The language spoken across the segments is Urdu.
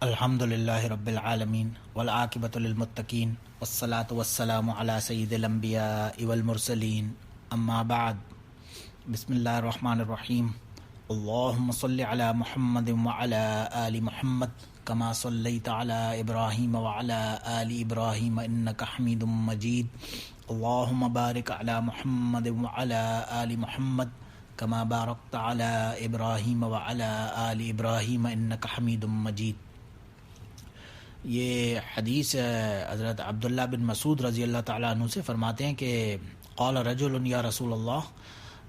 الحمد للہ رب العالمین والعاقبۃ للمتقین والصلاة والسلام علی سید الانبیاء والمرسلین اما بعد بسم اللہ الرحمن الرحیم اللہم صل علی محمد وعلی آل محمد کما صلیت علی ابراہیم وعلی آل ابراہیم انک حمید مجید اللہم بارک علی محمد وعلی آل محمد کما بارکت علی ابراہیم وعلی آل ابراہیم انک حمید مجید۔ یہ حدیث حضرت عبداللہ بن مسعود رضی اللہ تعالیٰ عنہ سے فرماتے ہیں کہ قال رجل یا رسول اللہ،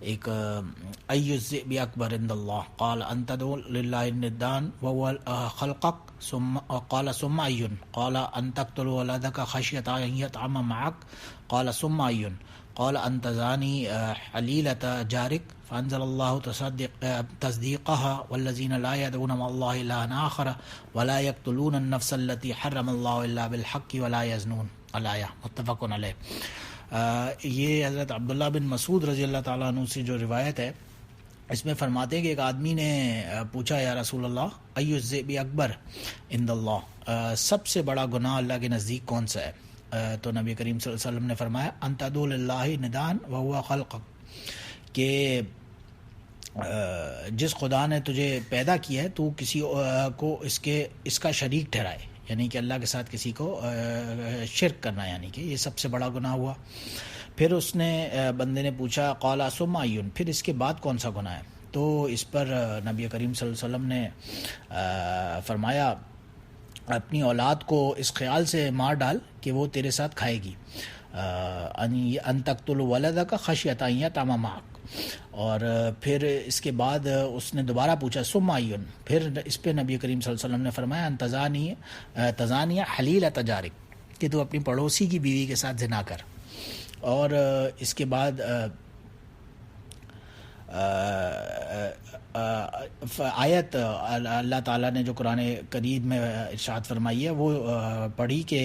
ایک ای الذئب اکبر عند اللہ؟ قال ان تدعو للہ الندان وهو خلقک ثم قال ثم ای؟ قال ان تقتل ولدک خشیۃ ان یطعم معک؟ قال ثم ای؟ قال ان تزانی حلیلۃ جارک؟ فانزل اللہ تصدیقها والذین لا يدعون مع اللہ الہا آخر ولا يقتلون النفس التي حرم اللہ الا بالحق ولا يزنون۔ الآیہ متفق علیہ۔ یہ حضرت عبداللہ بن مسعود رضی اللہ تعالیٰ عنہ سے جو روایت ہے، اس میں فرماتے ہیں کہ ایک آدمی نے پوچھا یا رسول اللہ ای الذئب اکبر عند اللہ، سب سے بڑا گناہ اللہ کے نزدیک کون سا ہے؟ تو نبی کریم صلی اللہ علیہ وسلم نے فرمایا ان تدعو للہ ندان وهو خلقک، کہ جس خدا نے تجھے پیدا کیا ہے تو کسی کو اس کا شریک ٹھہرائے، یعنی کہ اللہ کے ساتھ کسی کو شرک کرنا، یعنی کہ یہ سب سے بڑا گناہ ہوا۔ پھر اس نے بندے نے پوچھا قال ثم ای؟ پھر اس کے بعد کون سا گناہ ہے؟ تو اس پر نبی کریم صلی اللہ علیہ وسلم نے فرمایا اپنی اولاد کو اس خیال سے مار ڈال کہ وہ تیرے ساتھ کھائے گی، ان تقتل ولدک خشیۃ ان یطعم معک۔ اور پھر اس کے بعد اس نے دوبارہ پوچھا ثم ای؟ پھر اس پہ نبی کریم صلی اللہ علیہ وسلم نے فرمایا ان تزانی حلیلۃ جارک، کہ تو اپنی پڑوسی کی بیوی کے ساتھ زنا کر۔ اور اس کے بعد آیت اللہ تعالیٰ نے جو قرآن کریم میں ارشاد فرمائی ہے وہ پڑھی کہ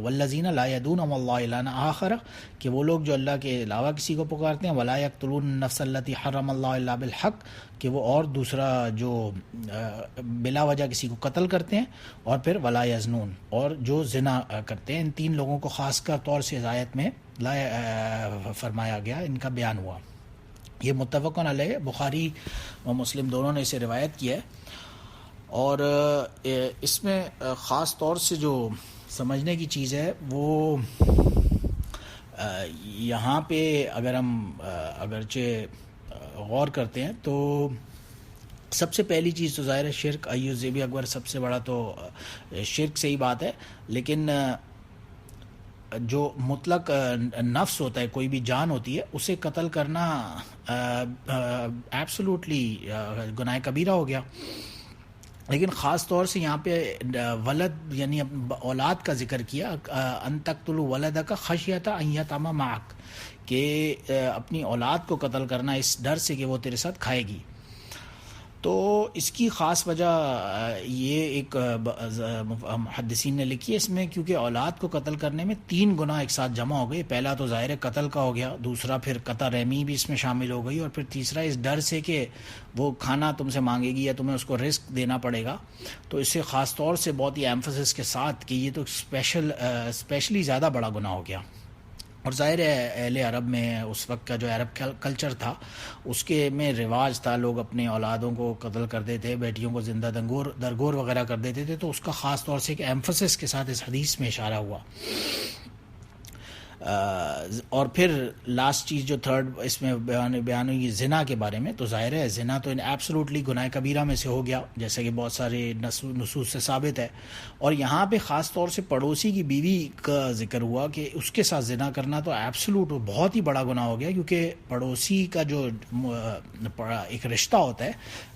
والذین لا يدعون مع اللہ الہا آخر، کہ وہ لوگ جو اللہ کے علاوہ کسی کو پکارتے ہیں، ولا یقتلون النفس التی حرم اللہ الا بالحق، کہ وہ اور دوسرا جو بلا وجہ کسی کو قتل کرتے ہیں، اور پھر ولا یزنون، اور جو زنا کرتے ہیں۔ ان تین لوگوں کو خاص کر طور سے آیت میں فرمایا گیا، ان کا بیان ہوا۔ یہ متفق علیہ، بخاری و مسلم دونوں نے اسے روایت کیا ہے۔ اور اس میں خاص طور سے جو سمجھنے کی چیز ہے وہ یہاں پہ اگر ہم اگرچہ غور کرتے ہیں تو سب سے پہلی چیز تو ظاہر ہے شرک، ای الذئب اکبر سب سے بڑا تو شرک سے ہی بات ہے، لیکن جو مطلق نفس ہوتا ہے، کوئی بھی جان ہوتی ہے، اسے قتل کرنا ایبسولوٹلی گناہ کبیرہ ہو گیا۔ لیکن خاص طور سے یہاں پہ ولد یعنی اولاد کا ذکر کیا، ان تقتل ولدک خشیۃ ان یطعم معک، کہ اپنی اولاد کو قتل کرنا اس ڈر سے کہ وہ تیرے ساتھ کھائے گی۔ تو اس کی خاص وجہ یہ ایک محدثین نے لکھی ہے اس میں، کیونکہ اولاد کو قتل کرنے میں تین گناہ ایک ساتھ جمع ہو گئے۔ پہلا تو ظاہر قتل کا ہو گیا، دوسرا پھر قطع رحمی بھی اس میں شامل ہو گئی، اور پھر تیسرا اس ڈر سے کہ وہ کھانا تم سے مانگے گی یا تمہیں اس کو رزق دینا پڑے گا۔ تو اس سے خاص طور سے بہت ہی ایمفسس کے ساتھ کہ یہ تو اسپیشلی زیادہ بڑا گناہ ہو گیا۔ اور ظاہر ہے اہل عرب میں اس وقت کا جو عرب کلچر تھا اس کے میں رواج تھا، لوگ اپنے اولادوں کو قتل کر دیتے، بیٹیوں کو زندہ درگور وغیرہ کر دیتے تھے، تو اس کا خاص طور سے ایک ایمفسس کے ساتھ اس حدیث میں اشارہ ہوا۔ اور پھر لاسٹ چیز جو تھرڈ اس میں بیان ہوئی زنا کے بارے میں، تو ظاہر ہے زنا تو ایبسولوٹلی گناہ کبیرہ میں سے ہو گیا، جیسا کہ بہت سارے نصوص سے ثابت ہے۔ اور یہاں پہ خاص طور سے پڑوسی کی بیوی کا ذکر ہوا کہ اس کے ساتھ زنا کرنا تو ایبسولوٹ بہت ہی بڑا گناہ ہو گیا، کیونکہ پڑوسی کا جو ایک رشتہ ہوتا ہے،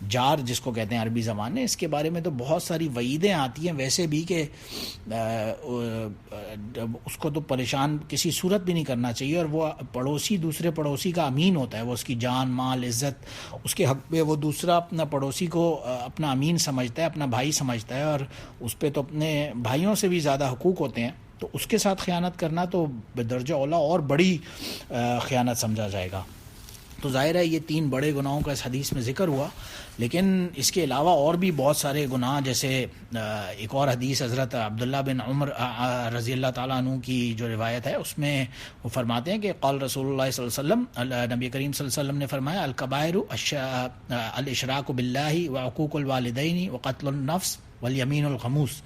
جار جس کو کہتے ہیں عربی زبان میں، اس کے بارے میں تو بہت ساری وعیدیں آتی ہیں ویسے بھی کہ اس کو تو پریشان کسی صورت بھی نہیں کرنا چاہیے، اور وہ پڑوسی دوسرے پڑوسی کا امین ہوتا ہے، وہ اس کی جان مال عزت اس کے حق میں وہ دوسرا اپنا پڑوسی کو اپنا امین سمجھتا ہے، اپنا بھائی سمجھتا ہے، اور اس پہ تو اپنے بھائیوں سے بھی زیادہ حقوق ہوتے ہیں، تو اس کے ساتھ خیانت کرنا تو بدرجہ اولا اور بڑی خیانت سمجھا جائے گا۔ تو ظاہر ہے یہ 3 بڑے گناہوں کا اس حدیث میں ذکر ہوا، لیکن اس کے علاوہ اور بھی بہت سارے گناہ، جیسے ایک اور حدیث حضرت عبداللہ بن عمر رضی اللہ تعالیٰ عنہ کی جو روایت ہے، اس میں وہ فرماتے ہیں کہ قال رسول اللہ صلی اللہ علیہ وسلم، نبی کریم صلی اللہ علیہ وسلم نے فرمایا الکبائر الاشراک باللہ وعقوق الوالدین وقتل النفس والیمین الغموس،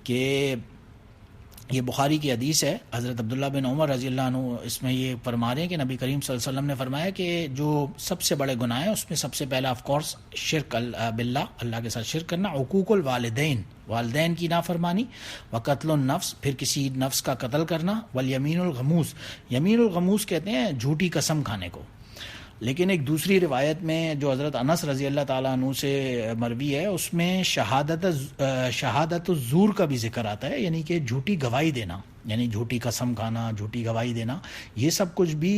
کہ یہ بخاری کی حدیث ہے، حضرت عبداللہ بن عمر رضی اللہ عنہ اس میں یہ فرما رہے ہیں کہ نبی کریم صلی اللہ علیہ وسلم نے فرمایا کہ جو سب سے بڑے گناہ ہیں اس میں سب سے پہلا آف کورس شرک باللہ، اللہ کے ساتھ شرک کرنا، عقوق الوالدین، والدین کی نافرمانی، وقتل النفس، پھر کسی نفس کا قتل کرنا، والیمین الغموس، یمین الغموس کہتے ہیں جھوٹی قسم کھانے کو۔ لیکن ایک دوسری روایت میں جو حضرت انس رضی اللہ تعالیٰ عنہ سے مروی ہے، اس میں شہادت الزور کا بھی ذکر آتا ہے، یعنی کہ جھوٹی گواہی دینا، یعنی جھوٹی قسم کھانا، جھوٹی گواہی دینا، یہ سب کچھ بھی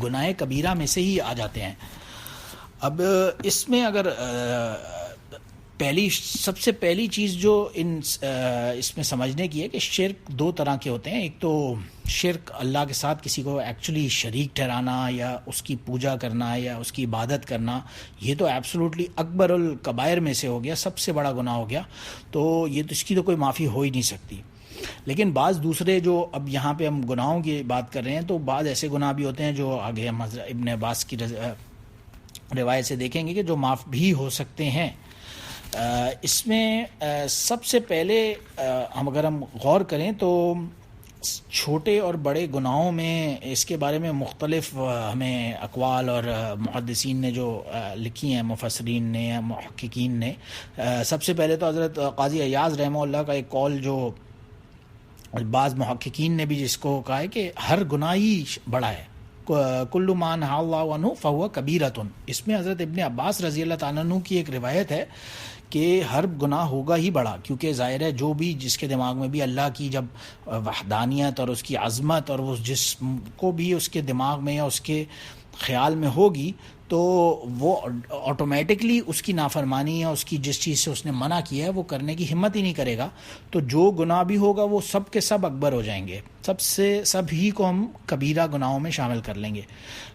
گناہ کبیرہ میں سے ہی آ جاتے ہیں۔ اب اس میں اگر سب سے پہلی چیز جو اس میں سمجھنے کی ہے کہ شرک 2 طرح کے ہوتے ہیں، ایک تو شرک اللہ کے ساتھ کسی کو ایکچولی شریک ٹھہرانا یا اس کی پوجا کرنا یا اس کی عبادت کرنا، یہ تو ایبسولوٹلی اکبر الکبائر میں سے ہو گیا، سب سے بڑا گناہ ہو گیا، تو یہ تو اس کی تو کوئی معافی ہو ہی نہیں سکتی۔ لیکن بعض دوسرے جو اب یہاں پہ ہم گناہوں کی بات کر رہے ہیں، تو بعض ایسے گناہ بھی ہوتے ہیں جو آگے ہم ابن عباس کی روایت سے دیکھیں گے کہ جو معاف بھی ہو سکتے ہیں۔ اس میں سب سے پہلے اگر ہم غور کریں تو چھوٹے اور بڑے گناہوں میں اس کے بارے میں مختلف ہمیں اقوال اور محدثین نے جو لکھی ہیں، مفسرین نے یا محققین نے، سب سے پہلے تو حضرت قاضی ایاز رحمہ اللہ کا ایک قول جو بعض محققین نے بھی جس کو کہا ہے کہ ہر گناہ ہی بڑا ہے، کل ما نہی اللہ عنہ فہو کبیرۃ۔ اس میں حضرت ابن عباس رضی اللہ تعالیٰ عنہ کی ایک روایت ہے کہ ہر گناہ ہوگا ہی بڑا، کیونکہ ظاہر ہے جو بھی جس کے دماغ میں بھی اللہ کی جب وحدانیت اور اس کی عظمت اور وہ جس کو بھی اس کے دماغ میں یا اس کے خیال میں ہوگی، تو وہ آٹومیٹکلی اس کی نافرمانی یا اس کی جس چیز سے اس نے منع کیا ہے وہ کرنے کی ہمت ہی نہیں کرے گا، تو جو گناہ بھی ہوگا وہ سب کے سب اکبر ہو جائیں گے، سب ہی کو ہم کبیرہ گناہوں میں شامل کر لیں گے۔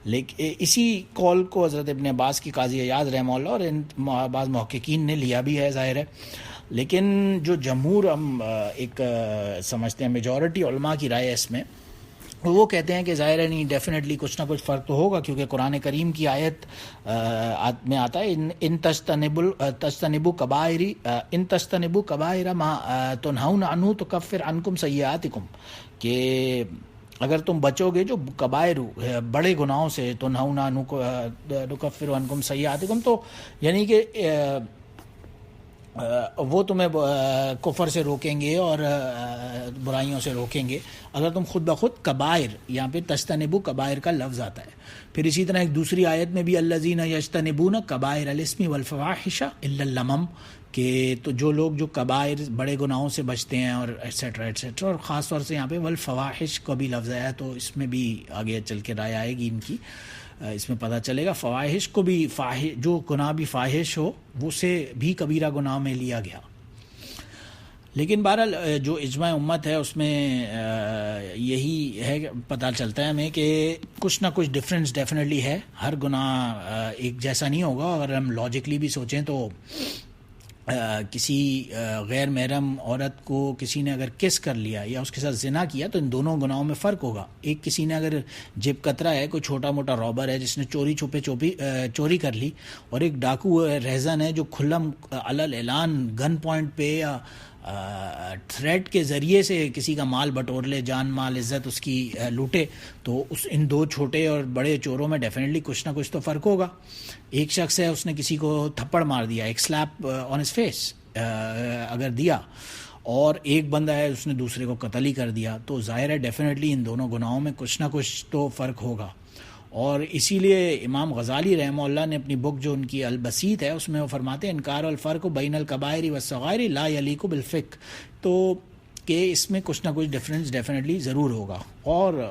لیکن اسی قول کو حضرت ابن عباس کی قاضی ایاز رحمہ اللہ اور بعض محققین نے لیا بھی ہے، ظاہر ہے، لیکن جو جمہور ہم ایک سمجھتے ہیں میجورٹی علماء کی رائے اس میں، وہ کہتے ہیں کہ ظاہر ہے نہیں، ڈیفینیٹلی کچھ نہ کچھ فرق تو ہوگا، کیونکہ قرآن کریم کی آیت میں آتا ہے ان تجتنبوا کبائر ما تنہون عنہ تکفر عنکم سیئاتکم، کہ اگر تم بچو گے جو کبائر بڑے گناہوں سے، تنہون عنہ نکفر عنکم سیئاتکم، تو یعنی کہ وہ تمہیں کفر سے روکیں گے اور برائیوں سے روکیں گے اگر تم خود بخود کبائر، یہاں پہ تجتنبوا کبائر کا لفظ آتا ہے۔ پھر اسی طرح ایک دوسری آیت میں بھی الذین یجتنبون کبائر الاسم والفواحش الا اللمم، کہ تو جو لوگ جو کبائر بڑے گناہوں سے بچتے ہیں اور ایٹسیٹرا ایٹسیٹرا، اور خاص طور سے یہاں پہ والفواحش کا بھی لفظ آیا، تو اس میں بھی آگے چل کے رائے آئے گی ان کی، اس میں پتہ چلے گا فواحش کو بھی، جو گناہ بھی فاحش ہو وہ سے بھی کبیرہ گناہ میں لیا گیا۔ لیکن بہرحال جو اجماع امت ہے اس میں یہی ہے، پتہ چلتا ہے ہمیں کہ کچھ نہ کچھ ڈفرینس ڈیفینیٹلی ہے، ہر گناہ ایک جیسا نہیں ہوگا۔ اگر ہم لاجکلی بھی سوچیں تو کسی غیر محرم عورت کو کسی نے اگر کس کر لیا یا اس کے ساتھ زنا کیا تو ان دونوں گناہوں میں فرق ہوگا۔ ایک کسی نے اگر جیب کترا ہے، کوئی چھوٹا موٹا رابر ہے جس نے چوری کر لی، اور ایک ڈاکو رہزن ہے جو کھلم علل اعلان گن پوائنٹ پہ یا تھریٹ کے ذریعے سے کسی کا مال بٹور لے، جان مال عزت اس کی لوٹے، تو ان دو چھوٹے اور بڑے چوروں میں ڈیفینیٹلی کچھ نہ کچھ تو فرق ہوگا۔ ایک شخص ہے اس نے کسی کو تھپڑ مار دیا، ایک سلیپ آن ہز فیس اگر دیا، اور ایک بندہ ہے اس نے دوسرے کو قتل ہی کر دیا، تو ظاہر ہے ڈیفینیٹلی ان دونوں گناہوں میں کچھ نہ کچھ تو فرق ہوگا۔ اور اسی لیے امام غزالی رحمہ اللہ نے اپنی بک جو ان کی البسیط ہے اس میں وہ فرماتے ہیں انکار الفرق بین الکبائر والصغائر لا یلیق بالفقہ، تو کہ اس میں کچھ نہ کچھ ڈفرینس ڈیفینیٹلی ضرور ہوگا۔ اور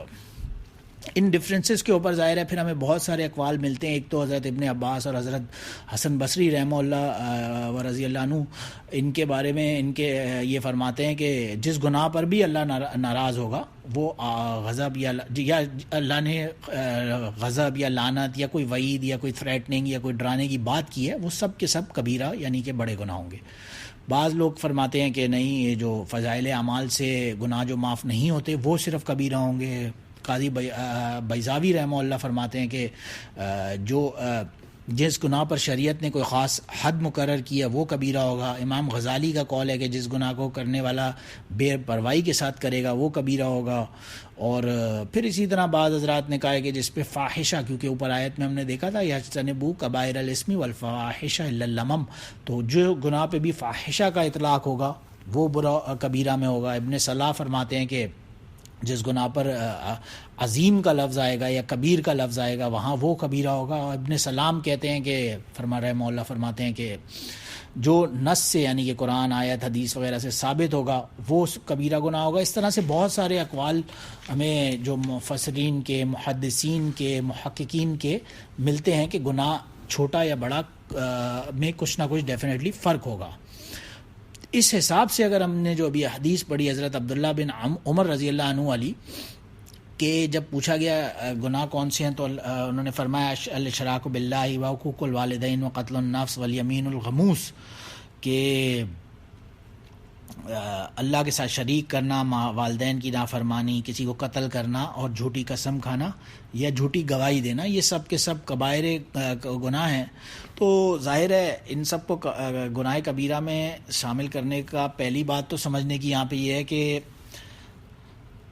ان ڈفرینسز کے اوپر ظاہر ہے پھر ہمیں بہت سارے اقوال ملتے ہیں. ایک تو حضرت ابن عباس اور حضرت حسن بصری رحمہ اللہ و رضی اللہ عنہ، ان کے بارے میں ان کے یہ فرماتے ہیں کہ جس گناہ پر بھی اللہ ناراض ہوگا وہ غضب یا اللہ نے غضب یا لعنت یا کوئی وعید یا کوئی تھریٹننگ یا کوئی ڈرانے کی بات کی ہے، وہ سب کے سب کبیرہ یعنی کہ بڑے گناہ ہوں گے. بعض لوگ فرماتے ہیں کہ نہیں، یہ جو فضائل اعمال سے گناہ جو معاف نہیں ہوتے وہ صرف کبیرہ ہوں گے. قاضی بیضاوی رحمہ اللہ فرماتے ہیں کہ جو جس گناہ پر شریعت نے کوئی خاص حد مقرر کیا وہ کبیرہ ہوگا. امام غزالی کا قول ہے کہ جس گناہ کو کرنے والا بے پرواہی کے ساتھ کرے گا وہ کبیرہ ہوگا. اور پھر اسی طرح بعض حضرات نے کہا ہے کہ جس پہ فاحشہ، کیونکہ اوپر آیت میں ہم نے دیکھا تھا یجتنبوا کبائر الاسم والفواحش الا اللمم، تو جو گناہ پہ بھی فاحشہ کا اطلاق ہوگا وہ برا کبیرہ میں ہوگا. ابن صلاح فرماتے ہیں کہ جس گناہ پر عظیم کا لفظ آئے گا یا کبیر کا لفظ آئے گا وہاں وہ کبیرہ ہوگا. اور ابن سلام کہتے ہیں کہ رحمہ اللہ فرماتے ہیں کہ جو نص سے یعنی کہ قرآن آیت حدیث وغیرہ سے ثابت ہوگا وہ کبیرہ گناہ ہوگا. اس طرح سے بہت سارے اقوال ہمیں جو مفسرین کے، محدثین کے، محققین کے ملتے ہیں کہ گناہ چھوٹا یا بڑا میں کچھ نہ کچھ ڈیفینیٹلی فرق ہوگا. اس حساب سے اگر ہم نے جو ابھی حدیث پڑھی حضرت عبداللہ بن عمر رضی اللہ عنہ علی کہ جب پوچھا گیا گناہ کون سے ہیں تو انہوں نے فرمایا الاشراک باللہ و حقوق الوالدین و قتل النفس والیمین الغموس، کہ اللہ کے ساتھ شریک کرنا، والدین کی نافرمانی، کسی کو قتل کرنا اور جھوٹی قسم کھانا یا جھوٹی گواہی دینا، یہ سب کے سب کبائر گناہ ہیں. تو ظاہر ہے ان سب کو گناہ کبیرہ میں شامل کرنے کا پہلی بات تو سمجھنے کی یہاں پہ یہ ہے کہ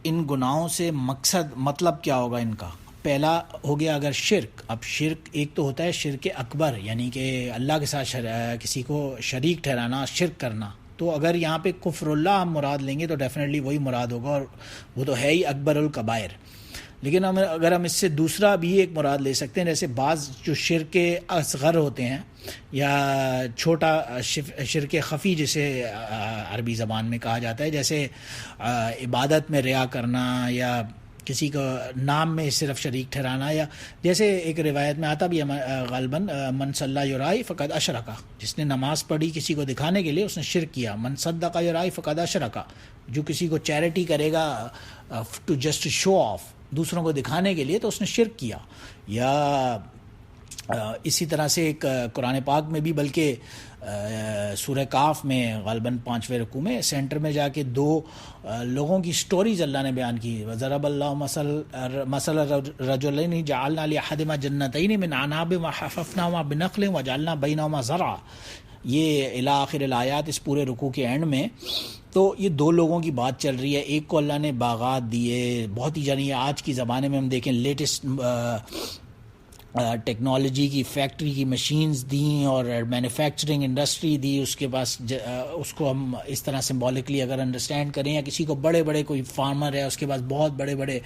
ان گناہوں سے مطلب کیا ہوگا ان کا. پہلا ہو گیا اگر شرک. اب شرک ایک تو ہوتا ہے شرک اکبر، یعنی کہ اللہ کے ساتھ کسی کو شریک ٹھہرانا، شرک کرنا. تو اگر یہاں پہ کفر اللہ ہم مراد لیں گے تو ڈیفینیٹلی وہی مراد ہوگا، اور وہ تو ہے ہی اکبر الکبائر. لیکن اگر ہم اس سے دوسرا بھی ایک مراد لے سکتے ہیں، جیسے بعض جو شرک اصغر ہوتے ہیں یا چھوٹا شرک خفی جسے عربی زبان میں کہا جاتا ہے، جیسے عبادت میں ریا کرنا یا کسی کو نام میں صرف شریک ٹھہرانا، یا جیسے ایک روایت میں آتا بھی غالباً من صلی یرائی فقد اشرکا، جس نے نماز پڑھی کسی کو دکھانے کے لیے اس نے شرک کیا. من صدق یرائی فقد اشرکا، جو کسی کو چیریٹی کرے گا ٹو جسٹ شو آف، دوسروں کو دکھانے کے لیے، تو اس نے شرک کیا. یا اسی طرح سے ایک قرآن پاک میں بھی، بلکہ سورہ کاف میں غالباً 5ویں رکوع میں سینٹر میں جا کے دو لوگوں کی سٹوریز اللہ نے بیان کی. ضرب اللہ مثل رجلین جعلنا لأحدہما جنتین من عناب وحففناہما بنخل وجعلنا بینہما زرعا، یہ الی آخر الآیات اس پورے رکوع کے اینڈ میں. تو یہ دو لوگوں کی بات چل رہی ہے. ایک کو اللہ نے باغات دیے، بہت ہی یعنی آج کی زمانے میں ہم دیکھیں لیٹسٹ ٹیکنالوجی کی فیکٹری کی مشینز دیں اور مینوفیکچرنگ انڈسٹری دی. اس کے پاس اس کو ہم اس طرح سمبولکلی اگر انڈرسٹینڈ کریں، یا کسی کو بڑے بڑے کوئی فارمر ہے، اس کے پاس بہت بڑے بڑے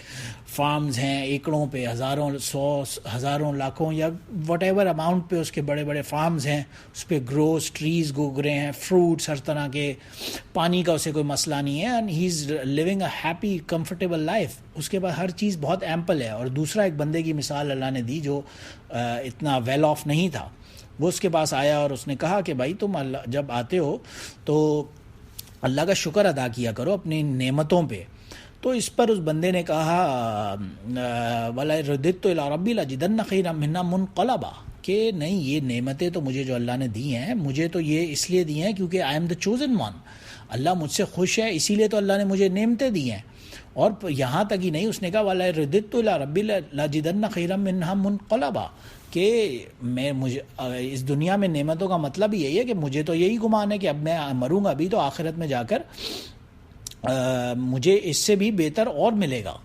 فارمز ہیں، ایکڑوں پہ، ہزاروں لاکھوں یا وٹ ایور اماؤنٹ پہ اس کے بڑے بڑے فارمز ہیں، اس پہ گروز ٹریز گو رہے ہیں، فروٹس ہر طرح کے، پانی کا اسے کوئی مسئلہ نہیں ہے، and he is living a happy comfortable life. اس کے پاس ہر چیز بہت ایمپل ہے. اور دوسرا ایک بندے کی مثال اللہ نے دی جو اتنا ویل آف نہیں تھا. وہ اس کے پاس آیا اور اس نے کہا کہ بھائی تم جب آتے ہو تو اللہ کا شکر ادا کیا کرو اپنی نعمتوں پہ. تو اس پر اس بندے نے کہا وَلَا رَدِدتُّ إِلَىٰ رَبِّي لَأَجِدَنَّ خَيْرًا مِنْهَا مُنْقَلَبًا، کہ نہیں، یہ نعمتیں تو مجھے جو اللہ نے دی ہیں، مجھے تو یہ اس لیے دی ہیں کیونکہ I am the chosen one, اللہ مجھ سے خوش ہے، اسی لیے تو اللہ نے مجھے نعمتیں دی ہیں. اور یہاں تک ہی نہیں، اس نے کہا وَلَا رَدِدتُّ إِلَىٰ رَبِّي لَأَجِدَنَّ خَيْرًا مِنْهَا مُنْقَلَبًا، کہ مجھے اس دنیا میں نعمتوں کا مطلب یہی ہے کہ مجھے تو یہی گمان ہے کہ اب میں مروں گا بھی تو آخرت میں جا کر مجھے اس سے بھی بہتر اور ملے گا.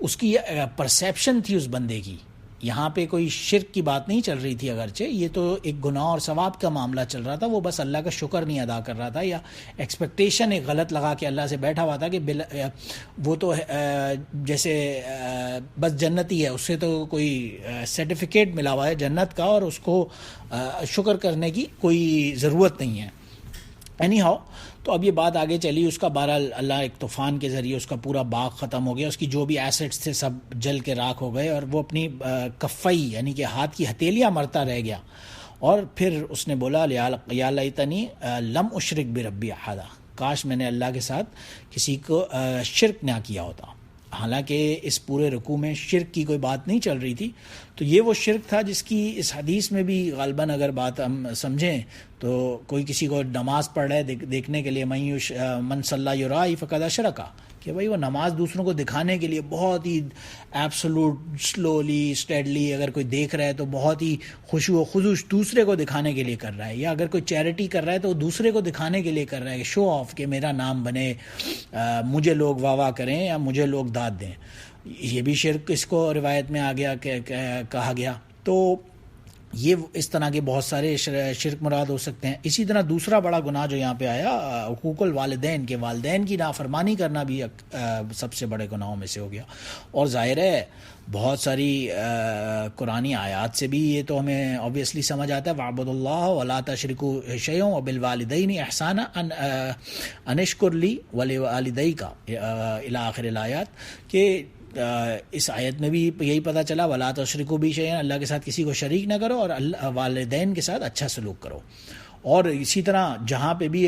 اس کی پرسیپشن تھی اس بندے کی. یہاں پہ کوئی شرک کی بات نہیں چل رہی تھی، اگرچہ یہ تو ایک گناہ اور ثواب کا معاملہ چل رہا تھا. وہ بس اللہ کا شکر نہیں ادا کر رہا تھا، یا ایکسپیکٹیشن ایک غلط لگا کے اللہ سے بیٹھا ہوا تھا کہ وہ تو جیسے بس جنتی ہے، اس سے تو کوئی سرٹیفکیٹ ملا ہوا ہے جنت کا، اور اس کو شکر کرنے کی کوئی ضرورت نہیں ہے. اینی ہاؤ، تو اب یہ بات آگے چلی، اس کا بہرحال اللہ ایک طوفان کے ذریعے اس کا پورا باغ ختم ہو گیا، اس کی جو بھی ایسٹس تھے سب جل کے راکھ ہو گئے، اور وہ اپنی کفئی یعنی کہ ہاتھ کی ہتھیلیاں مرتا رہ گیا. اور پھر اس نے بولا یا لیتنی لم اشرک بربی احدا، کاش میں نے اللہ کے ساتھ کسی کو شرک نہ کیا ہوتا. حالانکہ اس پورے رکوع میں شرک کی کوئی بات نہیں چل رہی تھی، تو یہ وہ شرک تھا جس کی اس حدیث میں بھی غالباً اگر بات ہم سمجھیں تو کوئی کسی کو نماز پڑھ رہے دیکھنے کے لیے من صلی یرائی فقد اشرکا، کہ بھائی وہ نماز دوسروں کو دکھانے کے لیے بہت ہی ایبسولوٹ سلولی اسٹیڈلی اگر کوئی دیکھ رہا ہے تو بہت ہی خشوع و خضوع دوسرے کو دکھانے کے لیے کر رہا ہے، یا اگر کوئی چیریٹی کر رہا ہے تو وہ دوسرے کو دکھانے کے لیے کر رہا ہے، شو آف کہ میرا نام بنے، مجھے لوگ واہ واہ کریں یا مجھے لوگ داد دیں. یہ بھی شرک اس کو روایت میں آ گیا کہا گیا. تو یہ اس طرح کے بہت سارے شرک مراد ہو سکتے ہیں. اسی طرح دوسرا بڑا گناہ جو یہاں پہ آیا حقوق الوالدین، کے والدین کی نافرمانی کرنا بھی سب سے بڑے گناہوں میں سے ہو گیا. اور ظاہر ہے بہت ساری قرآنی آیات سے بھی یہ تو ہمیں obviously سمجھ آتا ہے، وَاعْبُدُوا اللَّهَ وَلَا تُشْرِكُوا شَيْئًا وَبِالْوَالِدَيْنِ إِحْسَانًا أَنِ اشْكُرْ لِي وَلِوَالِدَيْكَ إِلَى آخِرِ الآیات، کہ اس آیت میں بھی یہی پتہ چلا وَلَا تُشْرِكُوا بِهِ شَيْئًا، اللہ کے ساتھ کسی کو شریک نہ کرو، اور والدین کے ساتھ اچھا سلوک کرو. اور اسی طرح جہاں پہ بھی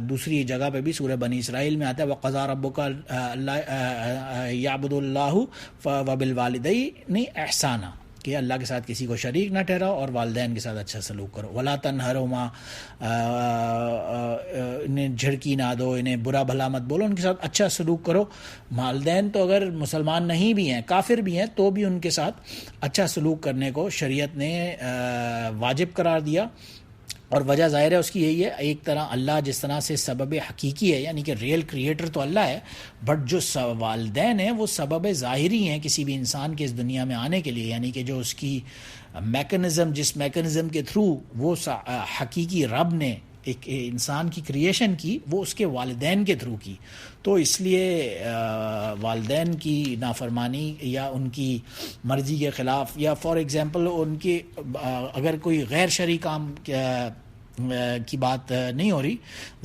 دوسری جگہ پہ بھی سورہ بنی اسرائیل میں آتا ہے وَقَضَىٰ رَبُّكَ أَلَّا يَعْبُدُوا اللَّهُ وَبِالْوَالِدَيْنِ إِحْسَانًا، کہ اللہ کے ساتھ کسی کو شریک نہ ٹھہراؤ اور والدین کے ساتھ اچھا سلوک کرو. وَلَا تَنْهَرْهُمَا، انہیں جھڑکی نہ دو، انہیں برا بھلا مت بولو، ان کے ساتھ اچھا سلوک کرو. والدین تو اگر مسلمان نہیں بھی ہیں، کافر بھی ہیں، تو بھی ان کے ساتھ اچھا سلوک کرنے کو شریعت نے واجب قرار دیا. اور وجہ ظاہر ہے اس کی یہی ہے، ایک طرح اللہ جس طرح سے سبب حقیقی ہے، یعنی کہ ریئل کریٹر تو اللہ ہے، بٹ جو والدین ہیں وہ سبب ظاہری ہیں کسی بھی انسان کے اس دنیا میں آنے کے لیے، یعنی کہ جو اس کی میکنزم، جس میکنزم کے تھرو وہ حقیقی رب نے ایک انسان کی کریشن کی، وہ اس کے والدین کے تھرو کی. تو اس لیے والدین کی نافرمانی یا ان کی مرضی کے خلاف، یا فار ایگزامپل ان کی اگر کوئی غیر شرعی کام کی بات نہیں ہو رہی،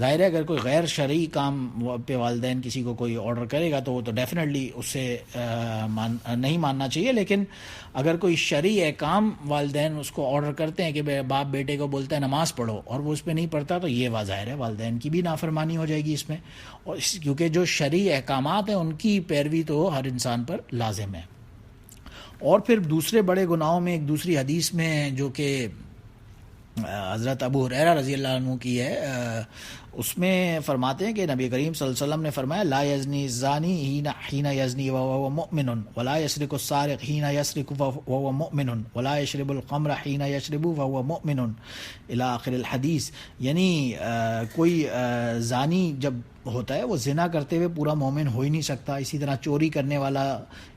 ظاہر ہے اگر کوئی غیر شرعی کام پہ والدین کسی کو کوئی آرڈر کرے گا تو وہ تو ڈیفینیٹلی اس سے نہیں ماننا چاہیے. لیکن اگر کوئی شرعی احکام والدین اس کو آرڈر کرتے ہیں کہ باپ بیٹے کو بولتا ہے نماز پڑھو اور وہ اس پہ نہیں پڑھتا، تو یہ ظاہر ہے والدین کی بھی نافرمانی ہو جائے گی اس میں، اور کیونکہ جو شرعی احکامات ہیں ان کی پیروی تو ہر انسان پر لازم ہے. اور پھر دوسرے بڑے گناہوں میں ایک دوسری حدیث میں جو کہ حضرت ابو ہریرہ رضی اللہ عنہ کی ہے، اس میں فرماتے ہیں کہ نبی کریم صلی اللہ علیہ وسلم نے فرمایا لا یزنی الزانی حین یزنی وهو مؤمن ولا یسرق السارق حین یسرق وهو مؤمن ولا یشرب الخمر حین یشرب وهو مؤمن الی آخر الحدیث. یعنی کوئی زانی جب ہوتا ہے وہ زنا کرتے ہوئے پورا مومن ہو ہی نہیں سکتا. اسی طرح چوری کرنے والا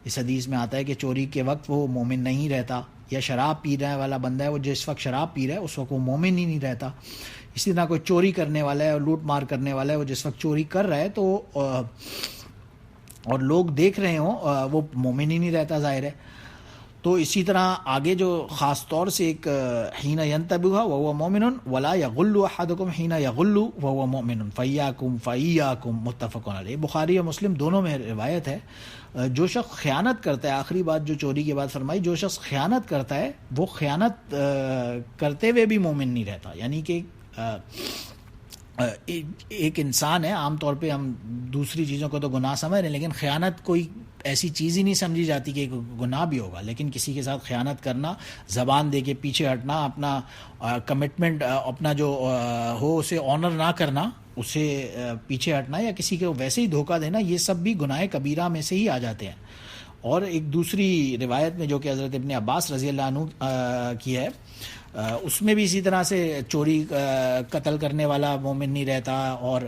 اس حدیث میں آتا ہے کہ چوری کے وقت وہ مومن نہیں رہتا، یا شراب پینے والا بندہ ہے وہ جس وقت شراب پی رہا ہے اس وقت وہ مومن ہی نہیں رہتا. اسی طرح کوئی چوری کرنے والا ہے اور لوٹ مار کرنے والا ہے، وہ جس وقت چوری کر رہا ہے تو اور لوگ دیکھ رہے ہوں وہ مومن ہی نہیں رہتا ظاہر ہے. تو اسی طرح آگے جو خاص طور سے ایک حین ینتبہ وهو مؤمن ولا یغل احدکم حین یغل وهو مؤمن فإیاکم متفق علیہ. بخاری اور مسلم دونوں میں روایت ہے، جو شخص خیانت کرتا ہے، آخری بات جو چوری کے بعد فرمائی، جو شخص خیانت کرتا ہے وہ خیانت کرتے ہوئے بھی مومن نہیں رہتا. یعنی کہ ایک انسان ہے، عام طور پہ ہم دوسری چیزوں کو تو گناہ سمجھ رہے ہیں، لیکن خیانت کوئی ایسی چیز ہی نہیں سمجھی جاتی کہ گناہ بھی ہوگا. لیکن کسی کے ساتھ خیانت کرنا، زبان دے کے پیچھے ہٹنا، اپنا کمٹمنٹ اپنا جو ہو اسے آنر نہ کرنا، اسے پیچھے ہٹنا، یا کسی کو ویسے ہی دھوکہ دینا، یہ سب بھی گناہ کبیرہ میں سے ہی آ جاتے ہیں. اور ایک دوسری روایت میں جو کہ حضرت ابن عباس رضی اللہ عنہ کی ہے، اس میں بھی اسی طرح سے چوری قتل کرنے والا مومن نہیں رہتا، اور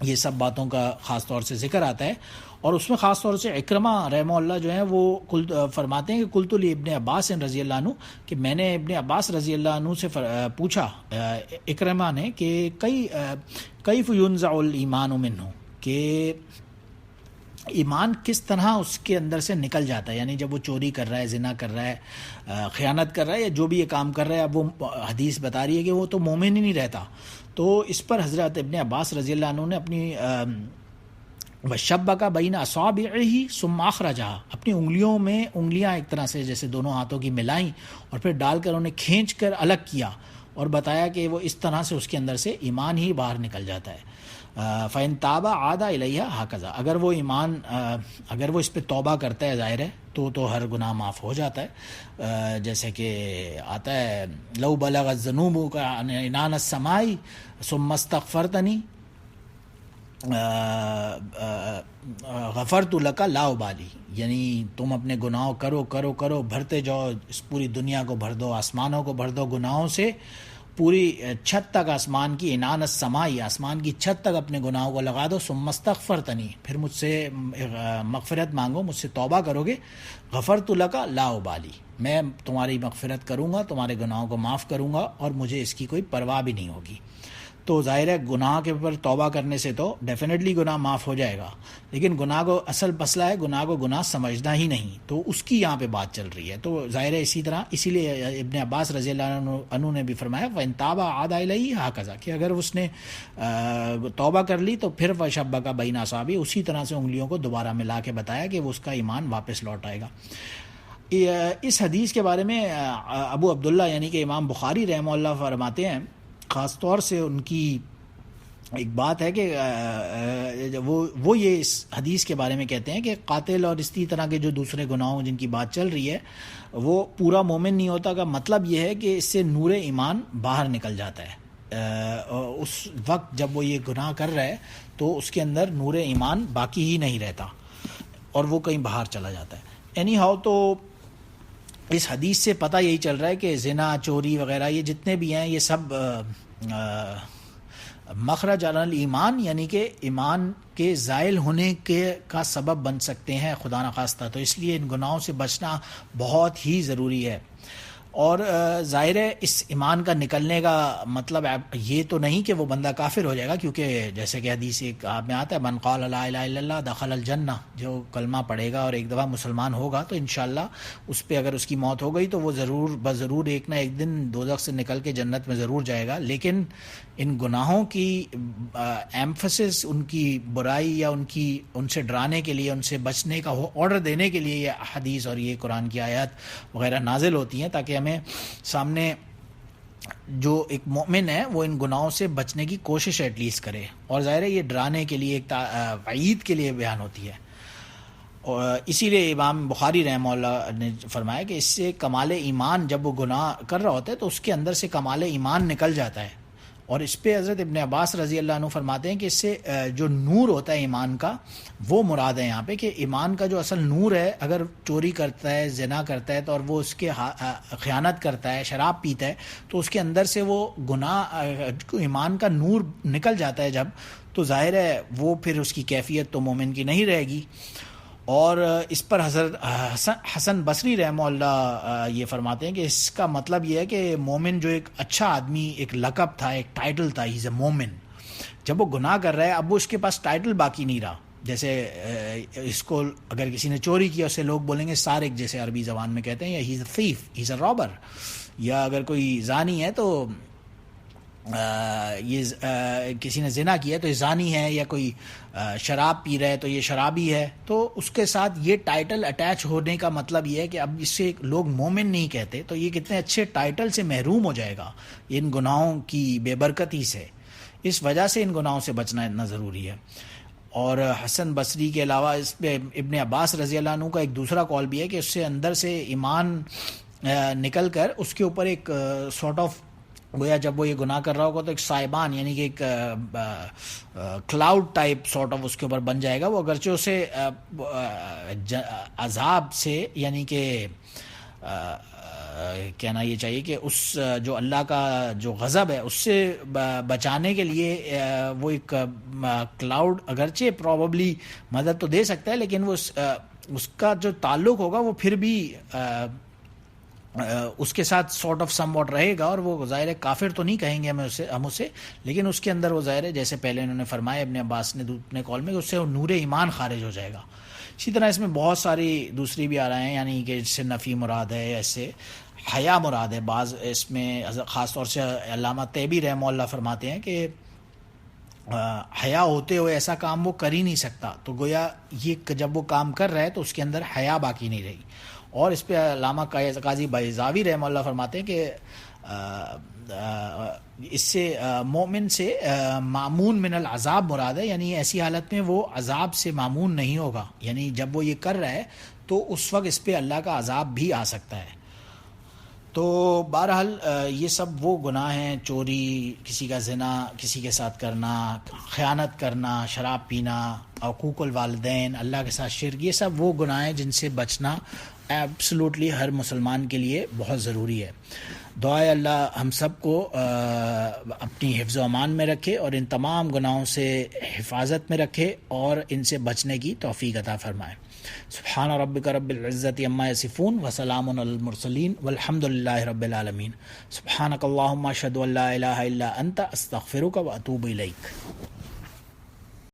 یہ سب باتوں کا خاص طور سے ذکر آتا ہے. اور اس میں خاص طور سے اکرمہ رحمہ اللہ جو ہیں وہ فرماتے ہیں کہ قلت لابن عباس رضی اللہ عنہ، کہ میں نے ابن عباس رضی اللہ عنہ سے پوچھا اکرمہ نے کہ کیف ینزع الایمان منہ، کہ ایمان کس طرح اس کے اندر سے نکل جاتا ہے. یعنی جب وہ چوری کر رہا ہے، زنا کر رہا ہے، خیانت کر رہا ہے، یا جو بھی یہ کام کر رہا ہے، اب وہ حدیث بتا رہی ہے کہ وہ تو مومن ہی نہیں رہتا. تو اس پر حضرت ابن عباس رضی اللہ عنہ نے اپنی وشبکا بین اصابعہ ثم اخرجہا، اپنی انگلیوں میں انگلیاں ایک طرح سے جیسے دونوں ہاتھوں کی ملائیں اور پھر ڈال کر انہیں کھینچ کر الگ کیا اور بتایا کہ وہ اس طرح سے اس کے اندر سے ایمان ہی باہر نکل جاتا ہے. فَإِن تَابَ عَادَ إِلَيْهَا هَكَذَا، اگر وہ ایمان اگر وہ اس پہ توبہ کرتا ہے ظاہر ہے تو ہر گناہ معاف ہو جاتا ہے. جیسے کہ آتا ہے لو بلغ الذنوب عنان السماء ثم استغفرتنی غفرت لک لا ابالی، یعنی تم اپنے گناہوں کرو بھرتے جاؤ، اس پوری دنیا کو بھر دو، آسمانوں کو بھر دو گناہوں سے، پوری چھت تک آسمان کی، عنان السماء آسمان کی چھت تک اپنے گناہوں کو لگا دو، ثم استغفرتنی پھر مجھ سے مغفرت مانگو، مجھ سے توبہ کرو گے، غفرت لک لا ابالی میں تمہاری مغفرت کروں گا، تمہارے گناہوں کو معاف کروں گا اور مجھے اس کی کوئی پرواہ بھی نہیں ہوگی. تو ظاہر ہے گناہ کے اوپر توبہ کرنے سے تو ڈیفینیٹلی گناہ معاف ہو جائے گا، لیکن گناہ کو اصل مسئلہ ہے گناہ کو گناہ سمجھنا ہی نہیں، تو اس کی یہاں پہ بات چل رہی ہے. تو ظاہر ہے اسی لیے ابن عباس رضی اللہ عنہ نے بھی فرمایا فَإِن تَابَ عَادَ إِلَيْهِ هَكَذَا، کہ اگر اس نے توبہ کر لی تو پھر وَشَبَّكَ بَيْنَ أَصَابِعِهِ اسی طرح سے انگلیوں کو دوبارہ ملا کے بتایا کہ وہ اس کا ایمان واپس لوٹ آئے گا. اس حدیث کے بارے میں ابو عبداللہ یعنی کہ امام بخاری رحمہ اللہ فرماتے ہیں، خاص طور سے ان کی ایک بات ہے کہ وہ یہ اس حدیث کے بارے میں کہتے ہیں کہ قاتل اور اسی طرح کے جو دوسرے گناہوں جن کی بات چل رہی ہے وہ پورا مومن نہیں ہوتا، کا مطلب یہ ہے کہ اس سے نور ایمان باہر نکل جاتا ہے. اس وقت جب وہ یہ گناہ کر رہا ہے تو اس کے اندر نور ایمان باقی ہی نہیں رہتا اور وہ کہیں باہر چلا جاتا ہے. اینی ہاؤ تو اس حدیث سے پتہ یہی چل رہا ہے کہ زنا، چوری وغیرہ یہ جتنے بھی ہیں یہ سب مخرج علی الایمان یعنی کہ ایمان کے زائل ہونے کا سبب بن سکتے ہیں خدا نخواستہ. تو اس لیے ان گناہوں سے بچنا بہت ہی ضروری ہے. اور ظاہر ہے اس ایمان کا نکلنے کا مطلب یہ تو نہیں کہ وہ بندہ کافر ہو جائے گا، کیونکہ جیسے کہ حدیث ایک میں آتا ہے من قال لا الہ الا اللہ دخل الجنہ، جو کلمہ پڑھے گا اور ایک دفعہ مسلمان ہوگا تو انشاءاللہ اس پہ اگر اس کی موت ہو گئی تو وہ ضرور ایک نہ ایک دن دوزخ سے نکل کے جنت میں ضرور جائے گا. لیکن ان گناہوں کی ایمفسس، ان کی برائی یا ان سے ڈرانے کے لیے، ان سے بچنے کا آرڈر دینے کے لیے یہ حدیث اور یہ قرآن کی آیات وغیرہ نازل ہوتی ہیں تاکہ ہمیں سامنے جو ایک مومن ہے وہ ان گناہوں سے بچنے کی کوشش ایٹ لیسٹ کرے. اور ظاہر ہے یہ ڈرانے کے لیے، ایک وعید کے لیے بیان ہوتی ہے. اور اسی لیے امام بخاری رحمہ اللہ نے فرمایا کہ اس سے کمال ایمان، جب وہ گناہ کر رہا ہوتا ہے تو اس کے اندر سے کمال ایمان نکل جاتا ہے. اور اس پہ حضرت ابن عباس رضی اللہ عنہ فرماتے ہیں کہ اس سے جو نور ہوتا ہے ایمان کا وہ مراد ہے یہاں پہ، کہ ایمان کا جو اصل نور ہے، اگر چوری کرتا ہے، زنا کرتا ہے تو اور وہ اس کے خیانت کرتا ہے، شراب پیتا ہے تو اس کے اندر سے وہ گناہ، ایمان کا نور نکل جاتا ہے جب، تو ظاہر ہے وہ پھر اس کی کیفیت تو مومن کی نہیں رہے گی. اور اس پر حضرت حسن بصری رحمہ اللہ یہ فرماتے ہیں کہ اس کا مطلب یہ ہے کہ مومن جو ایک اچھا آدمی، ایک لقب تھا، ایک ٹائٹل تھا، ہی از اے مومن، جب وہ گناہ کر رہا ہے اب وہ اس کے پاس ٹائٹل باقی نہیں رہا. جیسے اس کو اگر کسی نے چوری کیا اسے لوگ بولیں گے سارق، جیسے عربی زبان میں کہتے ہیں، یا ہی از اے تھیف، ہی از اے رابر. یا اگر کوئی زانی ہے تو یہ کسی نے زنا کیا تو یہ زانی ہے، یا کوئی شراب پی رہا ہے تو یہ شرابی ہے. تو اس کے ساتھ یہ ٹائٹل اٹیچ ہونے کا مطلب یہ ہے کہ اب اس سے لوگ مومن نہیں کہتے، تو یہ کتنے اچھے ٹائٹل سے محروم ہو جائے گا ان گناہوں کی بے برکتی سے. اس وجہ سے ان گناہوں سے بچنا اتنا ضروری ہے. اور حسن بصری کے علاوہ اس پہ ابن عباس رضی اللہ عنہ کا ایک دوسرا قول بھی ہے کہ اس سے اندر سے ایمان نکل کر اس کے اوپر ایک سارٹ آف گویا جب وہ یہ گناہ کر رہا ہوگا تو ایک سائبان یعنی کہ ایک کلاؤڈ ٹائپ سارٹ آف اس کے اوپر بن جائے گا. وہ اگرچہ اسے عذاب سے یعنی کہ کہنا یہ چاہیے کہ اس جو اللہ کا جو غضب ہے اس سے بچانے کے لیے وہ ایک کلاؤڈ اگرچہ پروبیبلی مدد تو دے سکتا ہے، لیکن وہ اس کا جو تعلق ہوگا وہ پھر بھی اس کے ساتھ سارٹ آف سم واٹ رہے گا. اور وہ ظاہر ہے کافر تو نہیں کہیں گے ہم اسے، لیکن اس کے اندر وہ ظاہر ہے جیسے پہلے انہوں نے فرمایا ابن عباس نے اپنے قول میں کہ اس سے نور ایمان خارج ہو جائے گا. اسی طرح اس میں بہت ساری دوسری بھی آ رہے ہیں، یعنی کہ اس سے نفی مراد ہے، ایسے حیا مراد ہے. بعض اس میں خاص طور سے علامہ طیبی رحمہ اللہ فرماتے ہیں کہ حیا ہوتے ہوئے ایسا کام وہ کر ہی نہیں سکتا, تو گویا یہ جب وہ کام کر رہا ہے تو اس کے اندر حیا باقی نہیں رہی. اور اس پہ علامہ قاضی بیضاوی رحمہ اللہ فرماتے ہیں کہ اس سے مومن سے معمون من العذاب مراد ہے, یعنی ایسی حالت میں وہ عذاب سے معمون نہیں ہوگا, یعنی جب وہ یہ کر رہا ہے تو اس وقت اس پہ اللہ کا عذاب بھی آ سکتا ہے. تو بہرحال یہ سب وہ گناہ ہیں, چوری, کسی کا زنا کسی کے ساتھ کرنا, خیانت کرنا, شراب پینا, حقوق الوالدین, اللہ کے ساتھ شرک, یہ سب وہ گناہ ہیں جن سے بچنا ایبسلوٹلی ہر مسلمان کے لیے بہت ضروری ہے. دعائے اللہ ہم سب کو اپنی حفظ و امان میں رکھے اور ان تمام گناہوں سے حفاظت میں رکھے اور ان سے بچنے کی توفیق عطا فرمائے. سبحان ربک رب العزت عما یصفون وسلام علی المرسلین والحمد للہ رب العالمین. سبحانک اللہم اشہد ان لا الہ الا انت استغفرک واتوب الیک.